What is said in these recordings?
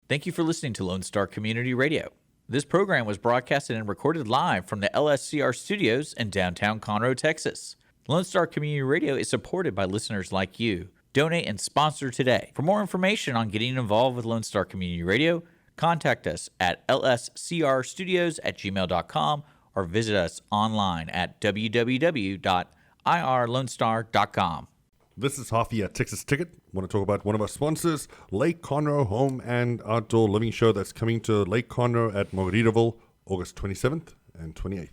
Thank you for listening to Lone Star Community Radio. This program was broadcasted and recorded live from the LSCR studios in downtown Conroe, Texas. Lone Star Community Radio is supported by listeners like you. Donate and sponsor today. For more information on getting involved with Lone Star Community Radio, contact us at lscrstudios@gmail.com or visit us online at www.irlonestar.com. This is Howie at Texas Ticket. I want to talk about one of our sponsors, Lake Conroe Home and Outdoor Living Show that's coming to Lake Conroe at Margaritaville, August 27th and 28th.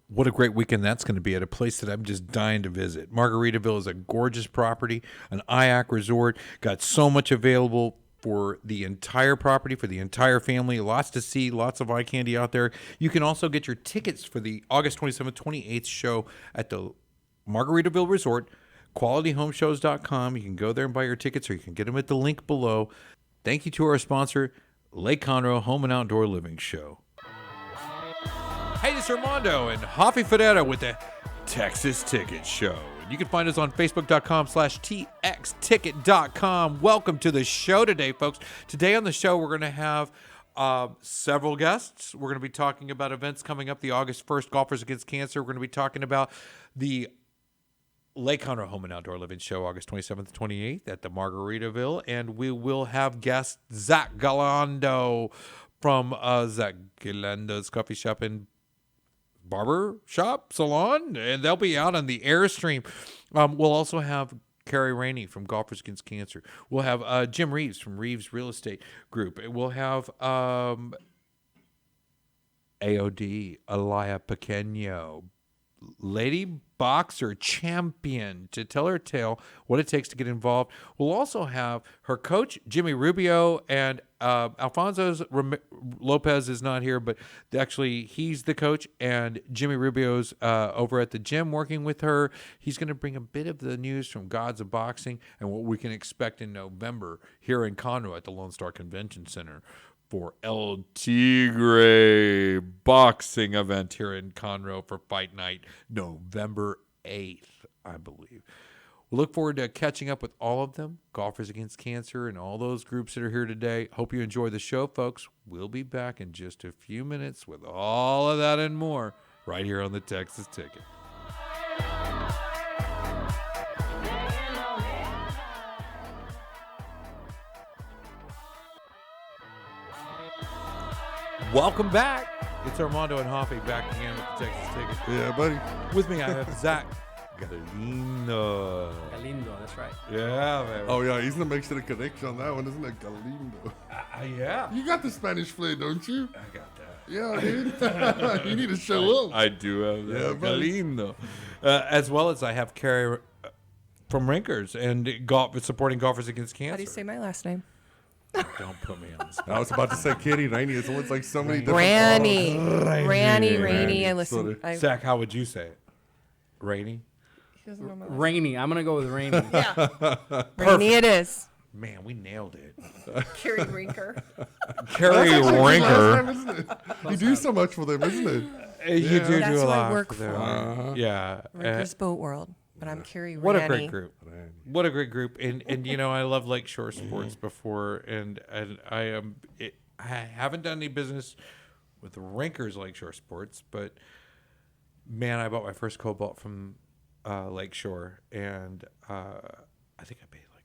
What a great weekend that's going to be at a place that I'm just dying to visit. Margaritaville is a gorgeous property, an IAC resort, got so much available for the entire property, for the entire family, lots to see, lots of eye candy out there. You can also get your tickets for the August 27th, 28th show at the Margaritaville Resort, qualityhomeshows.com. You can go there and buy your tickets, or you can get them at the link below. Thank you to our sponsor, Lake Conroe Home and Outdoor Living Show. Hey, this is Armando and Hoppy Fedetta with the Texas Ticket Show. You can find us on Facebook.com/TXTicket.com. Welcome to the show today, folks. Today on the show, we're going to have several guests. We're going to be talking about events coming up, the August 1st Golfers Against Cancer. We're going to be talking about the Lake Conroe Home and Outdoor Living Show, August 27th, 28th at the Margaritaville. And we will have guest Zach Galindo from Zach Galindo's Coffee Shop and Barber Shop Salon. And they'll be out on the Airstream. We'll also have Carrie Rainey from Golfers Against Cancer. We'll have Jim Reaves from Reaves Real Estate Group. We'll have AOD, Aliyah Pequeno, Lady Boxer Champion, to tell her tale, what it takes to get involved. We'll also have her coach, Jimmy Rubio, and Alfonso Lopez is not here, but actually he's the coach, and Jimmy Rubio's over at the gym working with her. He's going to bring a bit of the news from Gods of Boxing and what we can expect in November here in Conroe at the Lone Star Convention Center for El Tigre boxing event here in Conroe for Fight Night, November 8th, I believe. We look forward to catching up with all of them, Golfers Against Cancer and all those groups that are here today. Hope you enjoy the show, folks. We'll be back in just a few minutes with all of that and more right here on the Texas Ticket. Welcome back. It's Armando and Hoppy back again with the Texas Ticket. Yeah, buddy. With me, I have Zach Galindo. Galindo, that's right. Yeah, man. Oh, yeah, he's going to make sure the connection on that one, isn't it? Galindo. Yeah. You got the Spanish flair, don't you? I got that. Yeah, dude. You need to show up. I do have that. Yeah, buddy. Galindo. As well as I have Carrie from Rinkers and supporting Golfers Against Cancer. How do you say my last name? Don't put me on the spot. I was about to say Kitty Rainey. It's almost like so many different... Rainy. I listen. Zach, how would you say it? Rainy? He doesn't know my last Rainy. I'm going to go with Rainy. Yeah. Rainy it is. Man, we nailed it. Carrie Rinker. Carrie Rinker. You do so much for them, isn't it? You do That's a who I lot work for them. for. Yeah. Rinker's Boat World. But I'm Carrie What Rainey. a great group. What a great group. And you know, I love Lakeshore Sports before, and I haven't done any business with Rinkers Lakeshore Sports, but man, I bought my first Cobalt from Lakeshore, and I think I paid like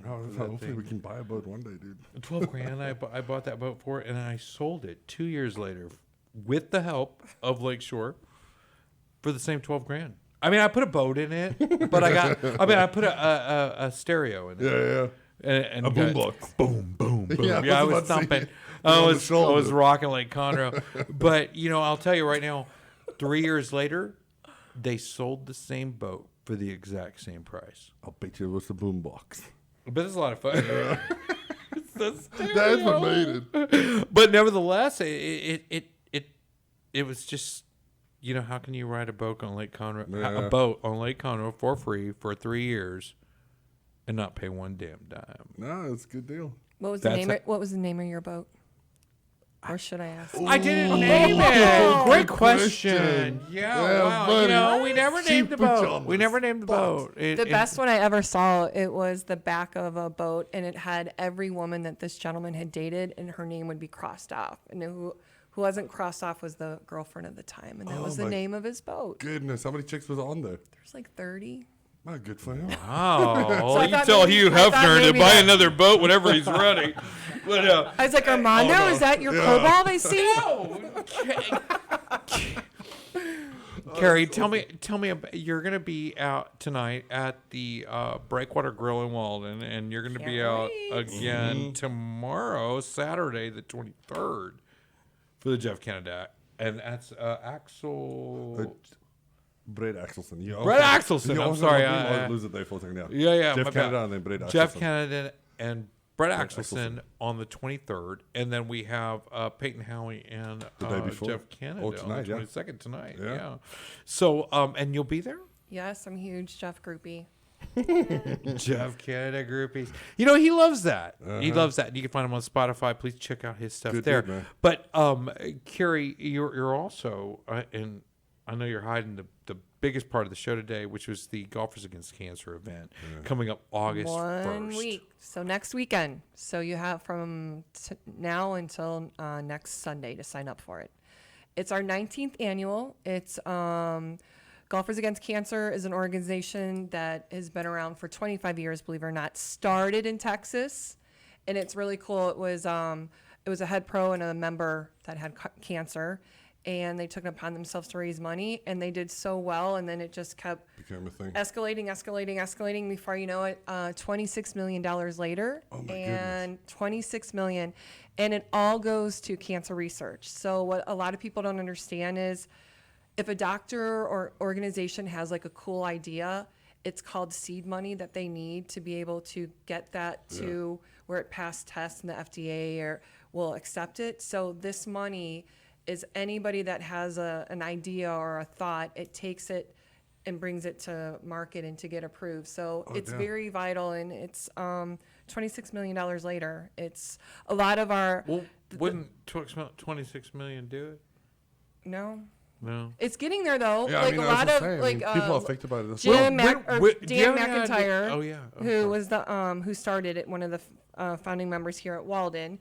$12,000. Oh, hopefully we can buy a boat one day, dude. $12,000 I bought that boat for, and I sold it 2 years later with the help of Lakeshore for the same $12,000. I mean, I put a boat in it, but I put a stereo in it. Yeah. And A boombox. Boom, boom, boom. Yeah, Yeah, I I was was about to say, thumping. I on the was shoulder. rocking like Conroe. But, you know, I'll tell you right now, 3 years later, they sold the same boat for the exact same price. I'll bet you it was the boombox. But it's a lot of fun. It's the stereo. That's what made it. But nevertheless, it was just, you know, how can you ride a boat on Lake Conroe? Yeah. A boat on Lake Conroe for free for 3 years and not pay one damn dime? No, it's a good deal. What was That's the name? What was the name of your boat? Or should I ask? I didn't name it. Great question. question. Yeah, Yeah, wow. buddy. We never She named the put you boat. on We the never named the boat. The best one I ever saw, it was the back of a boat, and it had every woman that this gentleman had dated, and her name would be crossed off. And who wasn't crossed off was the girlfriend of the time, and that was the my name of his boat. Goodness, how many chicks was on there? There's like 30. Oh, good for him. Oh, I you thought tell maybe- Hugh I thought Hefner to maybe buy that- another boat whenever he's ready. But I was like, Armando, no. is that your cobalt I see? Carrie, tell me about, you're going to be out tonight at the Breakwater Grille in Walden, and you're going to be Can't out wait. again tomorrow, Saturday the 23rd, for the Jeff Canada, and that's Axel. Brett Axelson. You Brett also- Axelson, you I'm also sorry, want me to I- lose it there for a second now. Yeah, my Jeff bad. Canada and then Brett Axelson. Jeff Canada and Brett Axelson. Axelson on the 23rd, and then we have Payton, Howie, and The day before. Jeff Canada Oh, tonight, on the yeah. 22nd tonight. Yeah. Yeah. So, and you'll be there? Yes, I'm a huge Jeff groupie. Jeff Canada groupies. You know, he loves that. He loves that. You can find him on Spotify. Please check out his stuff Good there. dude, man. But Carrie, you're also, and I know you're hiding the biggest part of the show today, which was the Golfers Against Cancer event coming up August 1 1st. week. So next weekend. So you have from now until next Sunday to sign up for it. It's our 19th annual. It's Golfers Against Cancer is an organization that has been around for 25 years, believe it or not. Started in Texas, and it's really cool. It was a head pro and a member that had cancer, and they took it upon themselves to raise money, and they did so well, and then it just kept Became a thing. escalating. Before you know it, $26 million later, Oh my and $26 million, and it all goes to cancer research. So what a lot of people don't understand is, if a doctor or organization has like a cool idea, it's called seed money that they need to be able to get that to where it passed tests and the FDA or will accept it. So this money is anybody that has an idea or a thought, it takes it and brings it to market and to get approved. So it's very vital, and it's $26 million later. It's a lot of our, Well, wouldn't 26 million do it? no. No. It's getting there though. Yeah, I like mean, a I was lot gonna of say, I like mean, people are affected by this. Dan Well, Dan Dan had- McIntyre, oh, yeah. Oh, who sorry. was the who started it, one of the founding members here at Walden.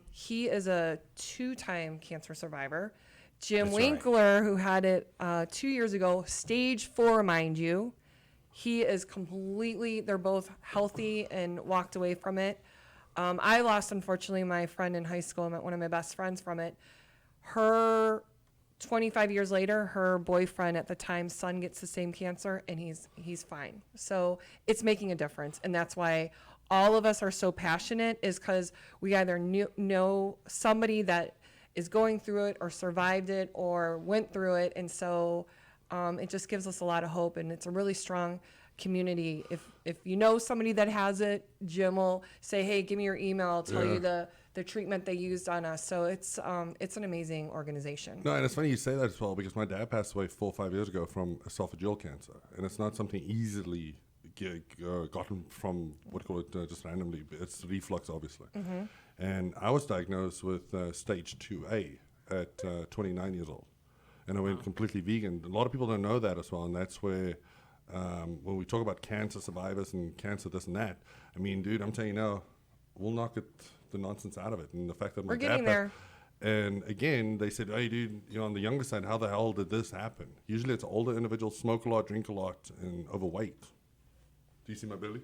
He is a 2-time cancer survivor. Jim That's right. Winkler, who had it 2 years ago, stage 4, mind you. He is completely. They're both healthy and walked away from it. I lost, unfortunately, my friend in high school. I met one of my best friends from it. Her 25 years later, her boyfriend at the time, son, gets the same cancer, and he's fine. So it's making a difference, and that's why all of us are so passionate, is because we either know somebody that is going through it or survived it or went through it, and so it just gives us a lot of hope, and it's a really strong community. If you know somebody that has it, Jim will say, hey, give me your email, I'll tell you the treatment they used on us. So it's an amazing organization. No, and it's funny you say that as well, because my dad passed away 4 or 5 years ago from esophageal cancer, and it's not something easily gotten from what do you call it, just randomly. It's reflux, obviously. And I was diagnosed with stage 2A at 29 years old, and I went completely vegan. A lot of people don't know that as well, and that's where when we talk about cancer survivors and cancer this and that, I mean, dude, I'm telling you now, we'll knock the nonsense out of it, and the fact that my We're dad getting there. And again, they said, hey, dude, on the younger side, how the hell did this happen? Usually it's older individuals, smoke a lot, drink a lot, and overweight. Do you see my belly?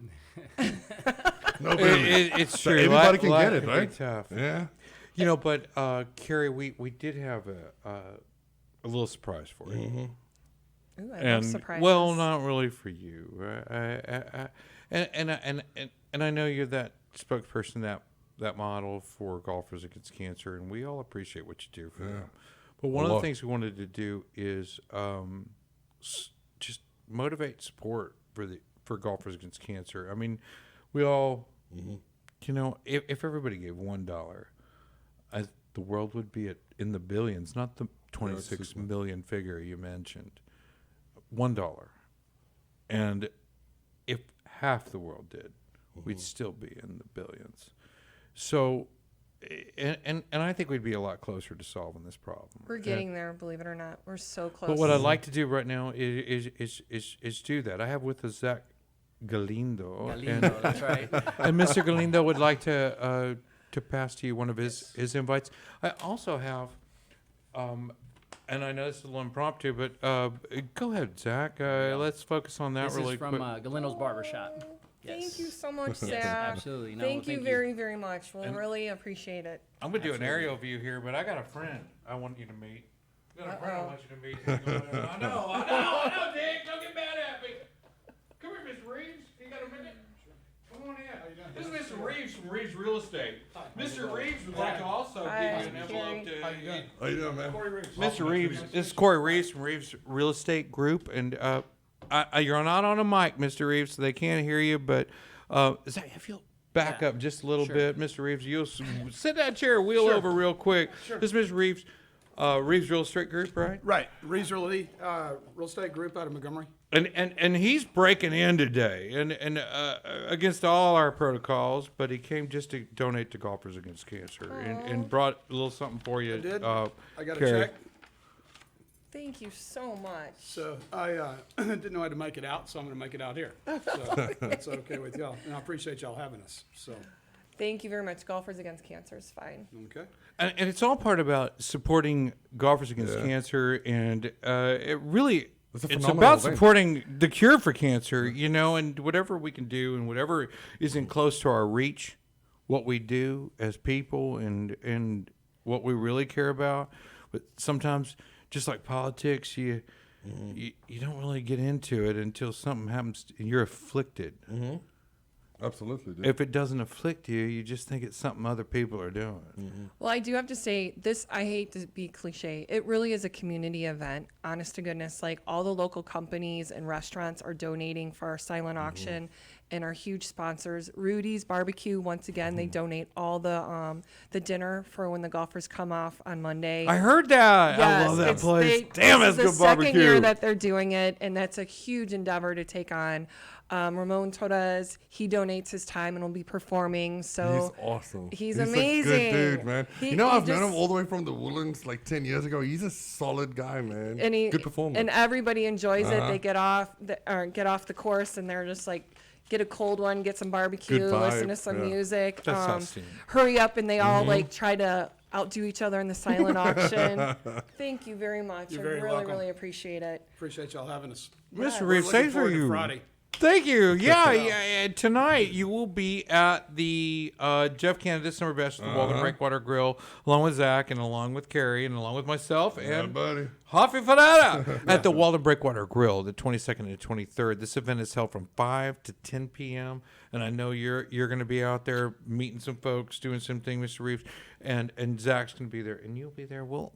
No belly. It's So true. everybody can Life get it, can be right? Tough. Yeah. You know, but Carrie, we did have a little surprise for you. Ooh, I love And surprises. well, not really for you. And I know you're that spokesperson, that model for Golfers Against Cancer, and we all appreciate what you do for them. But one of the lot. things we wanted to do is just motivate support for Golfers Against Cancer. I mean, we all, you know, if everybody gave $1, the world would be in the billions, not the 26 million figure you mentioned. $1. And if half the world did, we'd still be in the billions. So and I think we'd be a lot closer to solving this problem. We're getting there, believe it or not. We're so close. But what I'd like to do right now is do that. I have with us Zach Galindo, Galindo, that's right. and Mr. Galindo would like to pass to you one of his invites. I also have, and I know this is a little impromptu, but go ahead, Zach. Let's focus on that This really is from quick. Galindo's Barbershop. Yes. Thank you so much, Zach. Yes, absolutely. No, thank you very, very much. We'll really appreciate it. I'm going to do an aerial view here, but I got a friend I want you to meet. I got a friend I want you to meet. I know, Dick. Don't get mad at me. Come here, Mr. Reaves. You got a minute? Come on in. This is Mr. Reaves from Reaves Real Estate. Mr. Reaves would like to also give you an envelope to... How you doing, man? Mr. Reaves, this is Corey Reaves from Reaves Real Estate Group, and you're not on a mic, Mr. Reaves, so they can't hear you, but Zach, if you'll back up just a little bit, Mr. Reaves, you'll sit that chair, wheel over real quick. This is Mr. Reaves, Reaves Real Estate Group, right? Right. Reaves Realty, real estate group out of Montgomery. And he's breaking in today, and against all our protocols, but he came just to donate to Golfers Against Cancer, and brought a little something for you. I did. I got a Carrie. check. Thank you so much. So I didn't know how to make it out, so I'm going to make it out here. So that's okay with y'all. And I appreciate y'all having us. So, Thank you very much. Golfers Against Cancer is fine. okay. And it's all part about supporting Golfers Against Cancer, and it really It's a it's phenomenal about event. supporting the cure for cancer, and whatever we can do, and whatever isn't close to our reach, what we do as people, and what we really care about. But sometimes, just like politics, you don't really get into it until something happens and you're afflicted. Absolutely, dude. If it doesn't afflict you, you just think it's something other people are doing. Well, I do have to say this. I hate to be cliche. It really is a community event. Honest to goodness, like all the local companies and restaurants are donating for our silent auction, and our huge sponsors, Rudy's Barbecue. Once again, they donate all the dinner for when the golfers come off on Monday. I heard that. I love that it's- place. Damn, this that's is good the second year barbecue. that they're doing it, and that's a huge endeavor to take on. Ramon Torres, he donates his time and will be performing. So He's awesome. He's a amazing. good dude, man. He- you know, he I've known just- him all the way from the Woodlands like 10 years ago. He's a solid guy, man. and he good performer. and everybody enjoys it. They get off the course and they're just like get a cold one, get some barbecue, Good vibe, listen to some yeah. music. That's outstanding. Hurry up, and they all like try to outdo each other in the silent auction. Thank you very much. You're I very really, welcome. really appreciate it. Appreciate y'all having us. Mr. We're Reeves, looking thanks for forward to you. Friday. Thank you. Yeah. Tonight you will be at the Jeff Canada Summer Bash at the Walden Breakwater Grille, along with Zach and along with Carrie and along with myself and buddy. Happy Fanata at the Walden Breakwater Grille, the 22nd and 23rd. This event is held from 5 to 10 p.m. And I know you're going to be out there meeting some folks, doing something, Mr. Reeves, and Zach's going to be there, and you'll be there. We'll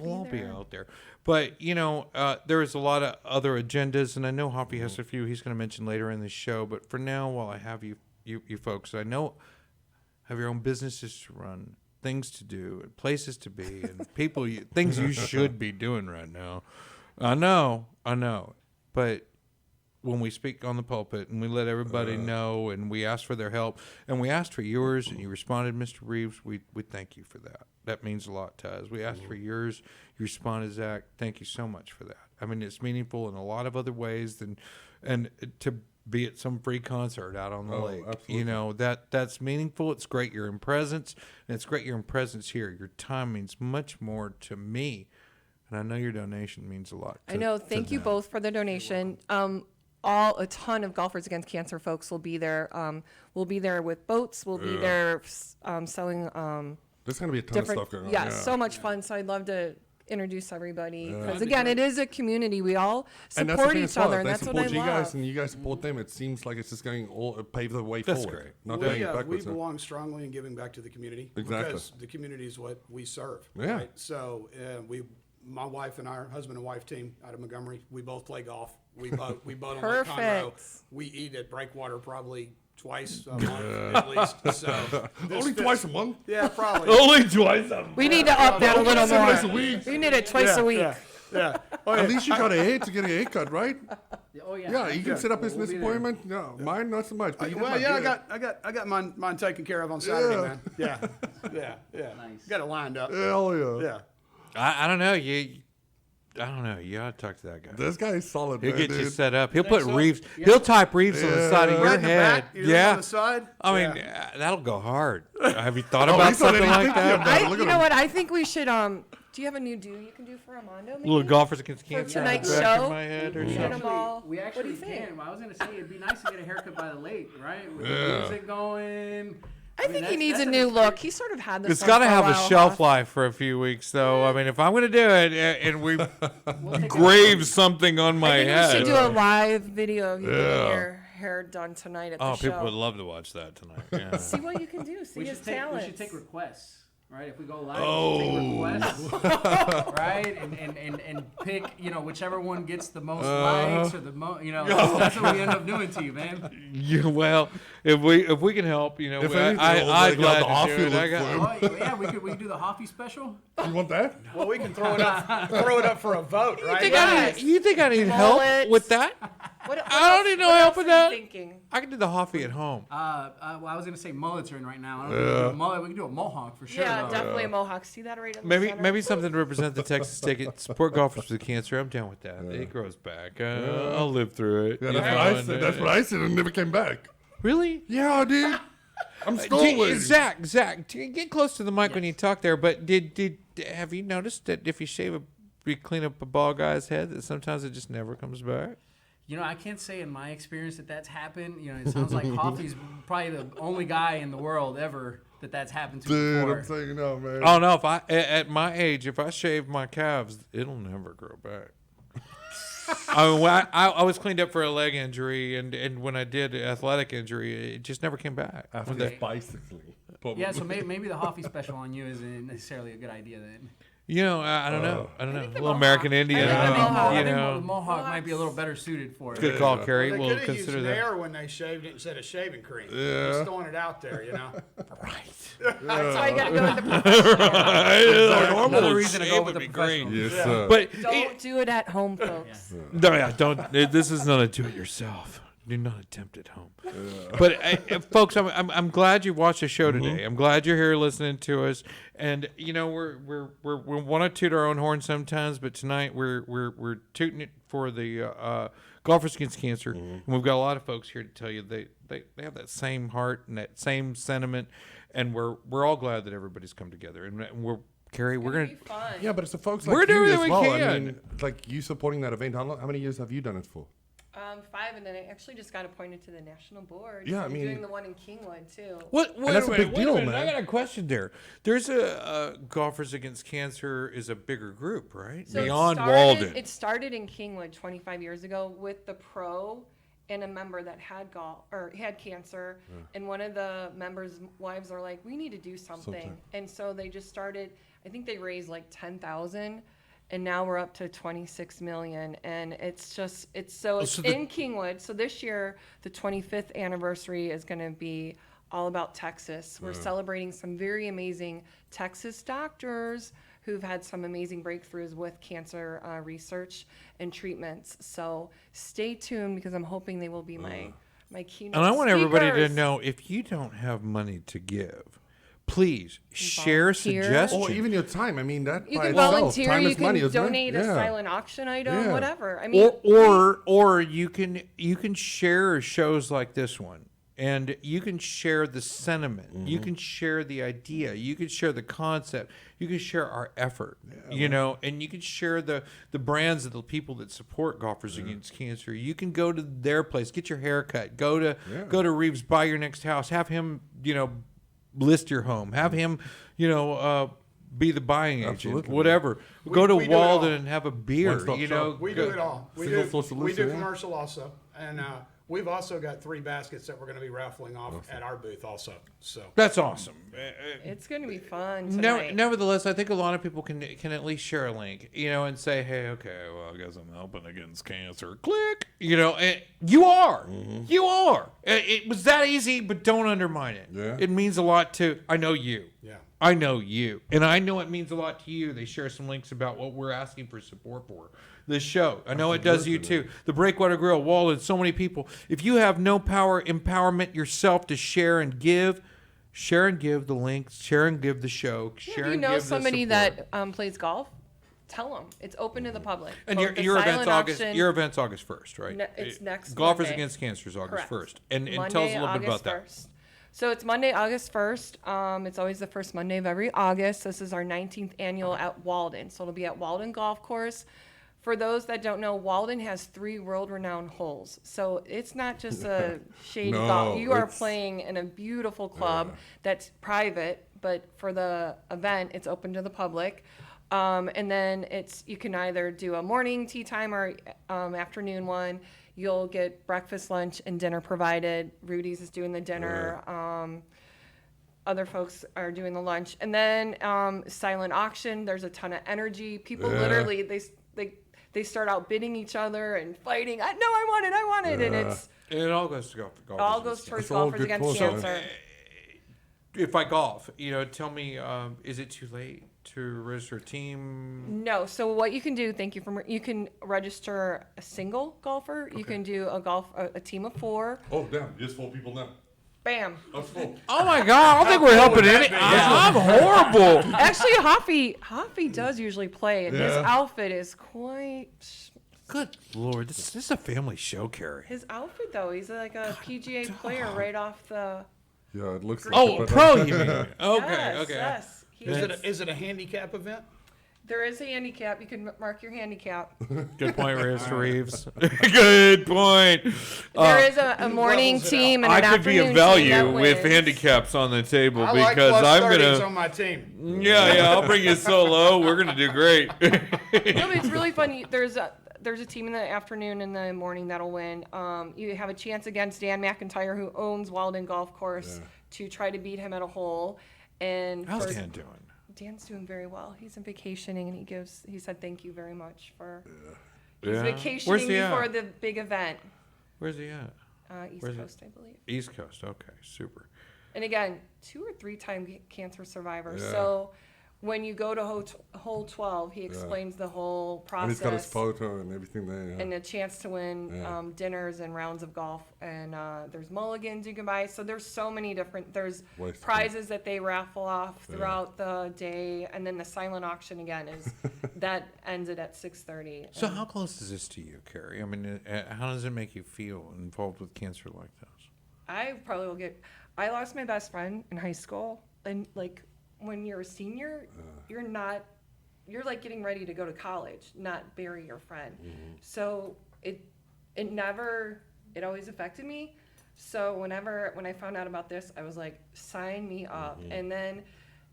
all be out there. But there is a lot of other agendas, and I know Hoppy has a few he's going to mention later in the show. But for now, while I have you folks, I know have your own businesses to run, things to do, and places to be, and people, things you should be doing right now. I know, but when we speak on the pulpit and we let everybody know and we ask for their help and we asked for yours and you responded, Mr. Reeves, we thank you for that. That means a lot to us. We asked for yours, you responded, Zach. Thank you so much for that. I mean, it's meaningful in a lot of other ways and to be at some free concert out on the lake. Absolutely. That's meaningful. It's great you're in presence, and it's great you're in presence here. Your time means much more to me, and I know your donation means a lot. I know. Thank you both for the donation. A ton of Golfers Against Cancer folks will be there. We'll be there with boats. We'll be there selling There's going to be a ton different. of stuff going on. Yeah, so much fun. So I'd love to introduce everybody because That'd be again, great. it is a community. We all And that's the support thing each as well. other, If and they that's what support I you love. guys and you guys support them. It seems like it's just going all pave the way That's forward. great. Not we going backwards. belong strongly in giving back to the community. Exactly. Because the community is what we serve. Yeah. Right? So my wife and our husband and wife team out of Montgomery, we both play golf. We boat on Lake Conroe. Perfect. We eat at Breakwater probably twice a month at least. So Only twice a month? Yeah, probably. Only twice a month. We need to up that a little more. Twice a week. We need it twice a week. Yeah. Yeah. Oh, At least you got a hair to get a haircut, right? Oh yeah. Yeah, you can set up We'll business be there. appointment. No, mine not so much. But you Well, get my yeah, beard. I got mine taken care of on Saturday, Yeah. man. Yeah. Nice. Got it lined up. Hell yeah. Yeah. I don't know. I don't know. You ought to talk to that guy. This guy is solid, He'll man, get you dude. set up. He'll put so? Reaves. Yeah. He'll type Reaves on the side of Yeah. your Right in the head. back, you know, Yeah. on the side. I mean, Yeah. that'll go hard. Have you thought Oh, about he's already something like thinking that? about it. Look You at know him. what? I think we should. Do you have a new you can do for Armando? Maybe? Little golfers against cancer. on the tonight's back of show? my head or Get something. 'em all. We What do actually you think? can. I was gonna say it'd be nice to get a haircut by the lake, right? With the music going. I think he needs a new look. He sort of had this. It's one got to for have a while, shelf huh? life for a few weeks, though. I mean, if I'm going to do it and we We'll take grave something on my I think head. we should do a live video of you getting your hair done tonight at the Oh, show. people would love to watch that tonight. Yeah. See what you can do. See We his should take. We talents. should take requests. Right, if we go live, we should take requests, right, and pick, whichever one gets the most likes or the most, that's what we end up doing to you, man. Yeah, well, if we can help, If I'd anything, we'll glad make out the to do it. Hoffy I look got- for him. Oh yeah, we could do the Hoffy special. You want that? Well, we can throw it up for a vote, right? You think I need help Mullets. with that? What I don't need no what help else with are you that. Thinking? I can do the Hoffy at home. Well, I was gonna say mullets are in right now. I don't know if we can do a mullet. We can do a mohawk for sure. Yeah, though. definitely a mohawk. See that right in the Maybe center? maybe something to represent the Texas ticket. Support golfers with cancer. I'm down with that. It grows back. I'll live through it. Yeah, you that's know, what I and, said. That's what I said, and never came back. Really? Yeah, dude. I'm still waiting. Zach, get close to the mic when you talk there. But have you noticed that if you clean up a bald guy's head, that sometimes it just never comes back? I can't say in my experience that's happened. It sounds like Hoffy's probably the only guy in the world ever that's happened to Dude, before. I'm saying no, man. Oh no! If at my age, if I shave my calves, it'll never grow back. I was cleaned up for a leg injury, and when I did athletic injury, it just never came back. After this bicycling. Yeah, so maybe the Hoffy special on you isn't necessarily a good idea then. I don't know. I don't know. A little Mohawk- American Indian. I think the Mohawk- I You think the know, Mohawk might be a little better suited for it. good call, Kerry. They We'll could have used consider that. hair when they shaved it instead of shaving cream. Yeah. Just throwing it out there, That's why you gotta go with the professional. Another reason to go Shave with would the be great. professional. Yes, sir. But Don't do it at home, folks. no, yeah, don't. This is not a do-it-yourself. Do not attempt at home. But folks, I'm glad you watched the show today. I'm glad you're here listening to us. And we want to toot our own horn sometimes, but tonight we're tooting it for the Golfers Against Cancer, and we've got a lot of folks here to tell you they have that same heart and that same sentiment, and we're all glad that everybody's come together. And Carrie, we're gonna. Be fun. Yeah, but it's the folks like We're doing you what as we well. can. I mean, like you supporting that event. How many years have you done it for? 5, and then I actually just got appointed to the national board. Yeah, so I I'm mean- doing the one in Kingwood too. What? Wait that's a minute, big wait deal, minute. I man. got a question there. There's a Golfers Against Cancer is a bigger group, right? So Beyond Walden. Walden. It started in Kingwood 25 years ago with the pro and a member that had had cancer, and one of the members' wives are like, "We need to do something," and so they just started. I think they raised like 10,000. And now we're up to 26 million, and it's in Kingwood. So this year, the 25th anniversary is going to be all about Texas. We're celebrating some very amazing Texas doctors who've had some amazing breakthroughs with cancer research and treatments. So stay tuned because I'm hoping they will be my keynote And I want everybody to speakers. know, if you don't have money to give, please share Volunteer. suggestions. Or even your time. I mean, that You by can itself, volunteer. time You is money, can isn't it? donate a Yeah. silent auction item, Yeah. whatever. I mean, or you can share shows like this one, and you can share the sentiment, you can share the idea, you can share the concept, you can share our effort, and you can share the brands of the people that support Golfers Against Cancer. You can go to their place, get your hair cut, go to Reaves, buy your next house, have him list your home, have him be the buying agent, Absolutely. whatever. Go to we do it Walden all. and have a beer. One-stop shop. We do it all. We Single do, source we solution, do yeah. commercial also, and we've also got 3 baskets that we're going to be raffling off at our booth also. So That's awesome. it's going to be fun tonight. Nevertheless, I think a lot of people can at least share a link, and say, hey, okay, well, I guess I'm helping against cancer. Click. And you are. You are. It was that easy, but don't undermine it. Yeah. It means a lot to, I know you. yeah. I know you, and I know it means a lot to you. They share some links about what we're asking for support for this show. I know it does you too. The Breakwater Grille, Walden, so many people. If you have no empowerment yourself to share and give the links, share and give the show, share If you and know give somebody the support. that plays golf, tell them. It's open to the public. And Both the your event's silent auction- Your event's August 1st, right? It's next Golfers Monday. Against Cancer is August Correct. 1st. And tell us a Monday, little bit about August that. 1st. So it's Monday, August 1st. It's always the first Monday of every August. This is our 19th annual at Walden. So it'll be at Walden Golf Course. For those that don't know, Walden has 3 world-renowned holes. So it's not just a shady No, golf. You are it's- playing in a beautiful club that's private, but for the event, it's open to the public. And then you can either do a morning tea time or afternoon one. You'll get breakfast, lunch, and dinner provided. Rudy's is doing the dinner. Other folks are doing the lunch. And then silent auction. There's a ton of energy. People literally, they start out bidding each other and fighting. No, I want it. And it's And it all goes to golf. all goes towards It's all golfers good against cause, cancer. If I golf, tell me, is it too late to register a team? No. So what you can do, you can register a single golfer. You can do a team of 4. Oh, damn. Just 4 people now. Bam. That's full. Oh my God! I don't think we're helping any. I'm horrible. Actually, Hoppy does usually play, and his outfit is quite. Good Lord, this is a family show, Carrie. His outfit though, he's like a PGA player right off the. Yeah, it looks like Oh, it, but- pro, you mean? Okay, Yes, okay. Yes. Is it a handicap event? There is a handicap. You can mark your handicap. Good point, Reaves. Good point. There is a morning levels it team and I an could be afternoon of value team that with wins. handicaps on the table I like because plus I'm 30s gonna. on my team. Yeah, I'll bring you solo. We're gonna do great. No, but it's really funny. There's a team in the afternoon and the morning that'll win. You have a chance against Dan McIntyre, who owns Walden Golf Course, to try to beat him at a hole. And How's for- Dan doing? Dan's doing very well. He's in vacationing, and he said thank you very much for. He's Yeah. vacationing Where's he before at? the big event. Where's he at? East Where's it? Coast, I believe. East Coast. Okay, super. And again, 2 or 3 time cancer survivor. Yeah. So when you go to hole 12, he explains the whole process. And he's got his photo and everything there. Yeah. And a chance to win dinners and rounds of golf. And there's mulligans you can buy. So there's so many there's Ways to prizes that they raffle off throughout the day. And then the silent auction again that ends it at 6:30. So how close is this to you, Carrie? I mean, how does it make you feel involved with cancer like this? I probably will I lost my best friend in high school. And like when you're a senior, you're like getting ready to go to college, not bury your friend. So it always affected me. So when I found out about this, I was like, sign me up. And then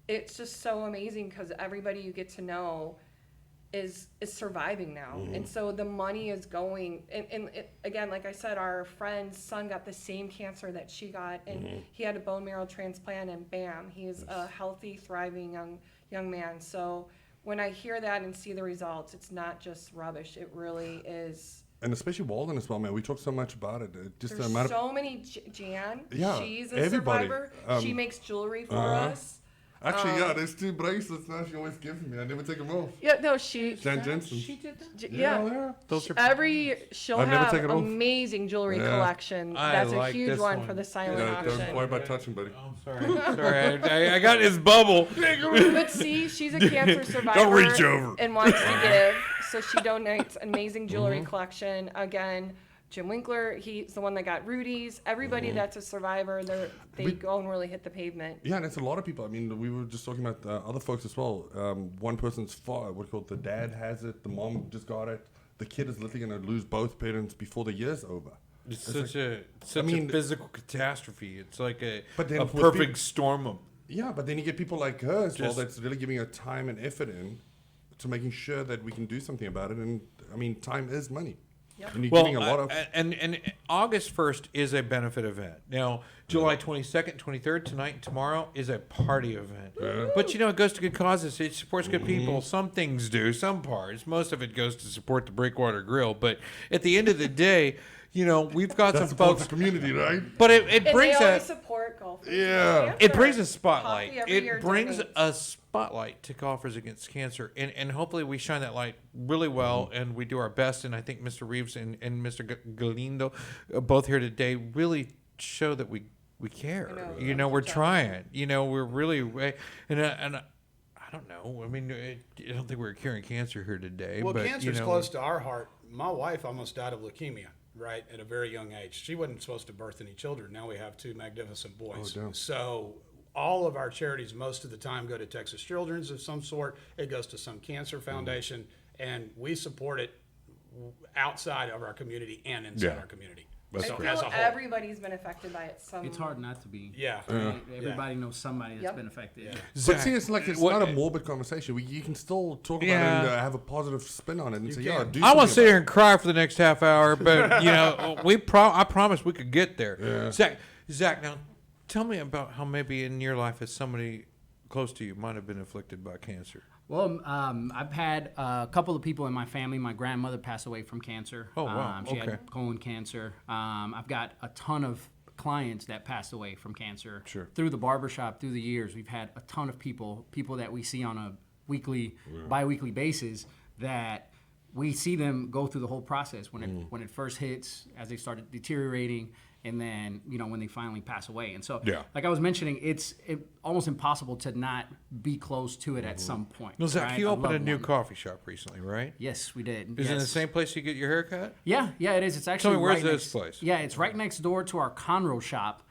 it's just so amazing because everybody you get to know is surviving now. And so the money is going, and again, like I said, our friend's son got the same cancer that she got, and he had a bone marrow transplant, and bam, he's a healthy, thriving young man. So when I hear that and see the results, it's not just rubbish. It really is. And especially Walden as well, man. We talk so much about it. Just the There's amount of so many. Jan, Yeah, she's a everybody. survivor. She makes jewelry for us. Actually, there's 2 bracelets now she always gives me. I never take them off. Yeah, no, she. Jan Jensen. She did that? Yeah. Those are. She'll I've never have taken it off. amazing jewelry Yeah. collection. I That's like a huge this one one. for the silent Yeah, don't auction. worry about touching, buddy. I'm sorry. I got his bubble. But see, she's a cancer survivor. reach over. And wants to give, so she donates amazing jewelry Mm-hmm. collection. Again, Jim Winkler, he's the one that got Rudy's. Everybody Mm-hmm. that's a survivor, they go and really hit the pavement. Yeah, and it's a lot of people. I mean, we were just talking about other folks as well. One person's the dad has it, the mom just got it. The kid is literally going to lose both parents before the year's over. It's such a physical catastrophe. It's like a then with perfect storm of. Yeah, but then you get people like her as well Just- that's really giving her time and effort in to making sure that we can do something about it. And I mean, time is money. Yep. And you're Well, giving a lot of. and August 1st is a benefit event. Now, July 22nd, 23rd, tonight, and tomorrow is a party event. But it goes to good causes. It supports good people. Some things do, some parts. Most of it goes to support the Breakwater Grille. But at the end of the day, we've got That's some the folks. community, right? But it And brings they always a support golfers. Yeah. it brings a spotlight. Coffee every year It brings donates. a spotlight to golfers against cancer, and hopefully we shine that light really well, and we do our best. And I think Mr. Reaves and Mr. Galindo, both here today, really show that we care. I know. We're trying. We're really and I don't know. I mean, I don't think we're curing cancer here today. Well, but, cancer's close to our heart. My wife almost died of leukemia, right, at a very young age. She wasn't supposed to birth any children. Now we have 2 magnificent boys. damn. So all of our charities most of the time go to Texas Children's of some sort. It goes to some cancer foundation, and we support it outside of our community and inside our community. That's I So great. as a feel whole. everybody's been affected by it. It's hard not to be. Yeah. Everybody knows somebody that's Yep. been affected. But see, it's not a morbid conversation. You can still talk about it and have a positive spin on it and say, yeah, do I want to something sit about here and cry for the next half hour, but I promise we could get there. Zach, now tell me about how maybe in your life as somebody close to you might have been afflicted by cancer. Well, I've had a couple of people in my family. My grandmother passed away from cancer. Oh, wow. She Okay. had colon cancer. I've got a ton of clients that passed away from cancer. Sure. Through the barbershop, through the years, we've had a ton of people that we see on a weekly, bi-weekly basis that we see them go through the whole process when it first hits, as they started deteriorating, and then when they finally pass away. And so, like I was mentioning, it's almost impossible to not be close to it at some point. Well, Zach, right? you A opened a loved new one. coffee shop recently, right? Yes, we did. Is it in the Yes. same place you get your hair cut? Yeah, it is. It's actually me, where's right this next, place? Yeah, it's right next door to our Conroe shop.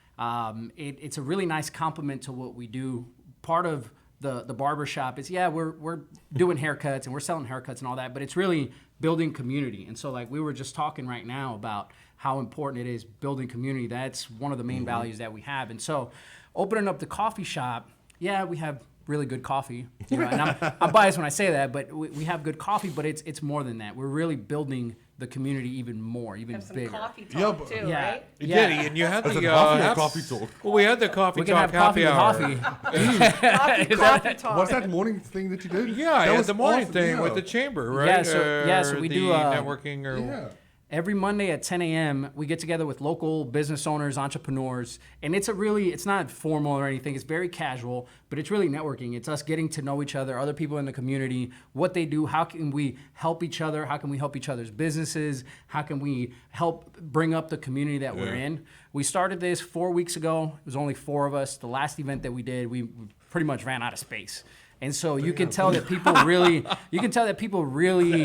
It's a really nice complement to what we do. Part of the barber shop is we're doing haircuts and we're selling haircuts and all that, but it's really building community. And so like we were just talking right now about how important it is building community. That's one of the main values that we have. And so opening up the coffee shop, we have really good coffee. And I'm biased when I say that, but we have good coffee, but it's more than that. We're really building the community even more, even Have some bigger. coffee Yeah, talk but- too, Yeah. right? Yeah, and you had Is the it coffee or hap- coffee talk? Well, we had the coffee We can talk have coffee happy with hour. coffee. Coffee talk. What's that morning thing that you did? Yeah, I that had the morning awesome, thing yeah. with the chamber, right? Yeah, so we the do, networking or Yeah. Every Monday at 10 a.m., we get together with local business owners, entrepreneurs, and it's not formal or anything. It's very casual, but it's really networking. It's us getting to know each other, other people in the community, what they do, how can we help each other, how can we help each other's businesses, how can we help bring up the community that we're in. We started this 4 weeks ago. It was only 4 of us. The last event that we did, we pretty much ran out of space. And so you can tell that people really,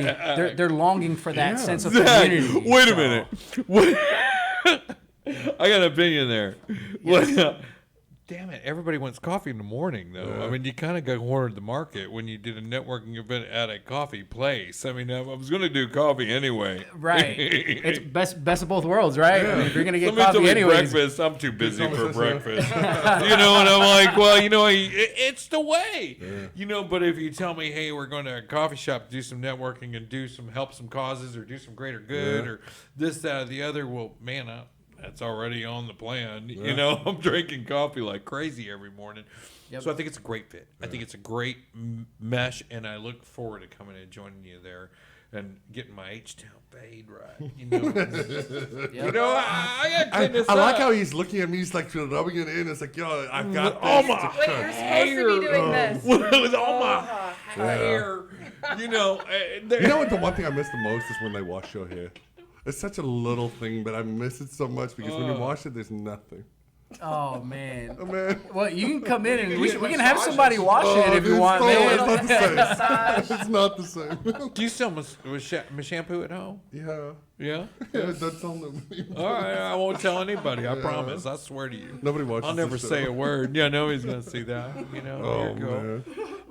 they're longing for that sense of community. Wait a So- minute. What? I got an opinion there. What? Damn it! Everybody wants coffee in the morning, though. I mean, you kind of got cornered the market when you did a networking event at a coffee place. I mean, I was going to do coffee anyway. Right. It's best of both worlds, right? I mean, if you're gonna get Somebody told coffee me anyways. breakfast. I'm too busy for breakfast. And I'm like, well, it's the way. But if you tell me, hey, we're going to a coffee shop to do some networking and help some causes or do some greater good or this, that, or the other, well, man, that's already on the plan. I'm drinking coffee like crazy every morning. Yep. So I think it's a great fit. I think it's a great mesh, and I look forward to coming and joining you there and getting my H-Town fade right. I got to clean this I like up. how he's looking at me. He's like rubbing it in. It's like, yo, I've got Oh this. my Wait, you're supposed to be doing this. With all my hair. You know what? The one thing I miss the most is when they wash your hair. It's such a little thing, but I miss it so much because when you wash it, there's nothing. Oh man. Oh, man. Well, you can come in and we can have somebody wash it if you it's want, so- man. It's not the same. It's not the same. Do you still shampoo at home? Yeah. Yeah? Don't tell them. All right, I won't tell anybody. I promise. I swear to you. Nobody watches I'll never this say show. a word. Yeah, nobody's going to see that. Oh, Here you go. man.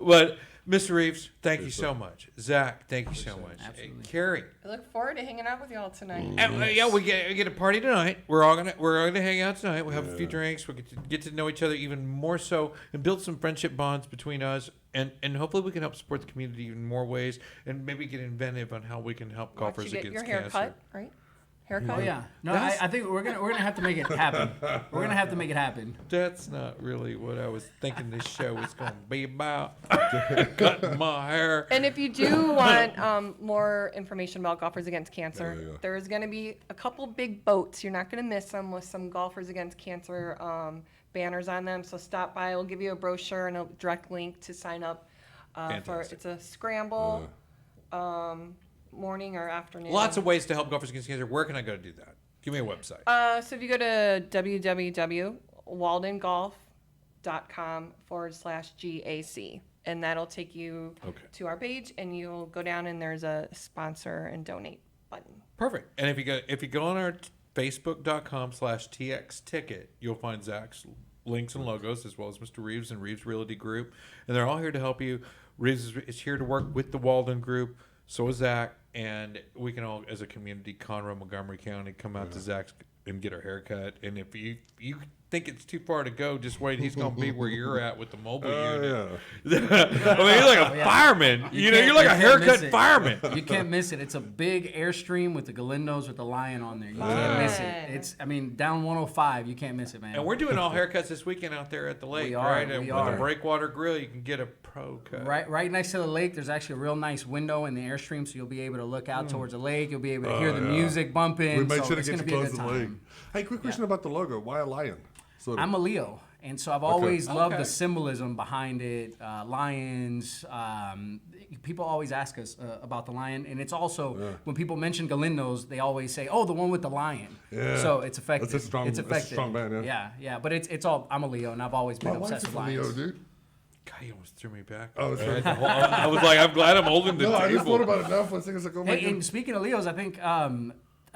But, Mr. Reaves, thank you so much. Zach, thank you so much. Absolutely. Carrie. I look forward to hanging out with y'all tonight. We get a party tonight. We're gonna hang out tonight. We'll have a few drinks. We'll get to know each other even more so and build some friendship bonds between us. And hopefully we can help support the community in more ways and maybe get inventive on how we can help Watch golfers you get against your hair cancer. cut, right? haircut. Oh yeah. No, I think we're gonna have to make it happen. We're gonna have to make it happen. That's not really what I was thinking this show was going to be about. Cutting my hair. And if you do want more information about Golfers Against Cancer, There you go. there's going to be a couple big boats. You're not going to miss them with some Golfers Against Cancer banners on them. So stop by. We'll give you a brochure and a direct link to sign up for. Fantastic. It's a scramble morning or afternoon. Lots of ways to help Golfers Against Cancer. Where can I go to do that? Give me a website. So if you go to www.waldengolf.com/GAC, and that'll take you to our page, and you'll go down and there's a sponsor and donate button. Perfect. And if you go on our facebook.com/TX ticket, you'll find Zach's links and logos, as well as Mr. Reaves and Reaves Realty Group. And they're all here to help you. Reaves is here to work with the Walden Group. So is Zach. And we can all, as a community, Conroe, Montgomery County, come out to Zach's and get our haircut. And if you think it's too far to go, just wait. He's going to be where you're at with the mobile unit. Yeah. I mean, you're like a fireman. You're like a haircut fireman. You can't miss it. It's a big Airstream with the Galindos with the lion on there. You can't miss it. Down 105. You can't miss it, man. And we're doing all haircuts this weekend out there at the lake, We are, right? we And are. with the Breakwater Grille, you can get a pro cut. Right next to the lake, there's actually a real nice window in the Airstream, so you'll be able to look out towards the lake. You'll be able to hear the music bumping. We made so sure to it's get gonna you be a close good to the lake. time. Hey, quick question about the logo. Why a lion? Sort of. I'm a Leo, and so I've always loved Okay. the symbolism behind it. Lions. People always ask us about the lion, and it's also when people mention Galindos, they always say, "Oh, the one with the lion." Yeah. So it's effective. That's a strong- it's that's a effective. strong band, yeah. Yeah. But it's all. I'm a Leo, and I've always been My wife's obsessed with a Leo, lions. dude. God, you almost threw me back. Oh, sorry. I was like, I'm glad I'm holding the No, I just thought table. about it now for a second. It's like, oh my Hey, and God. speaking of Leos, I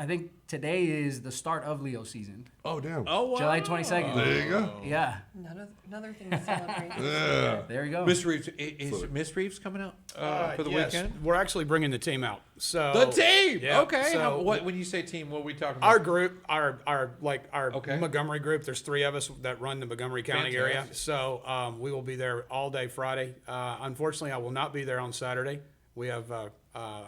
think today is the start of Leo season. Oh, damn. Oh, wow. July 22nd. There you go. Yeah. Another thing to celebrate. Yeah. There you go. Miss Reeves, is Miss Reeves coming out for the Yes, weekend? we're actually bringing the team out. So The team. Yeah, Okay. so When you say team, what are we talking about? our group, our Okay. Montgomery group. There's 3 of us that run the Montgomery County area. Fantastic. So we will be there all day Friday. Unfortunately, I will not be there on Saturday. We have